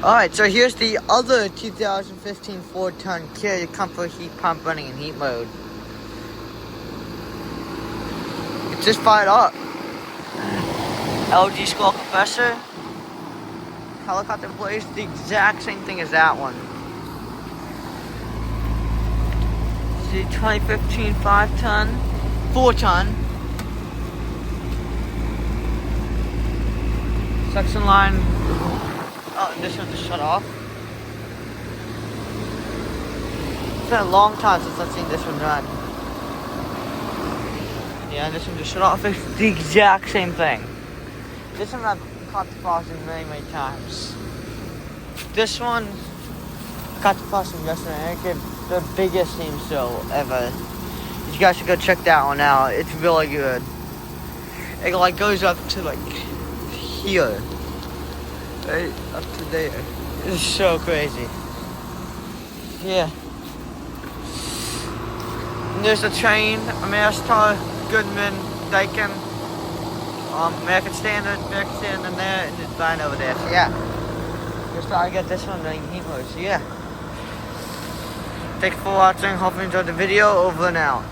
Alright, so here's the other 2015 4-ton Carrier Comfort heat pump running in heat mode. It's just fired up. LG Squall compressor. Helicopter blades, the exact same thing as that one. See, 2015 5-ton, 4-ton. Suction line. Oh, this one just shut off. It's been a long time since I've seen this one run. Yeah, this one just shut off. It's the exact same thing. This one I've caught the frozen many times. This one, I caught the frozen yesterday. I gave the biggest steam still ever. You guys should go check that one out. It's really good. It like goes up to like here. Right up to there. It's so crazy. Yeah. And there's a train, Ameristar, Goodman, Daikin, American Standard in there, and it's fine over there. So yeah. Just thought I'd get this one running heat mode. So yeah. Thanks for watching. Hope you enjoyed the video. Over and out.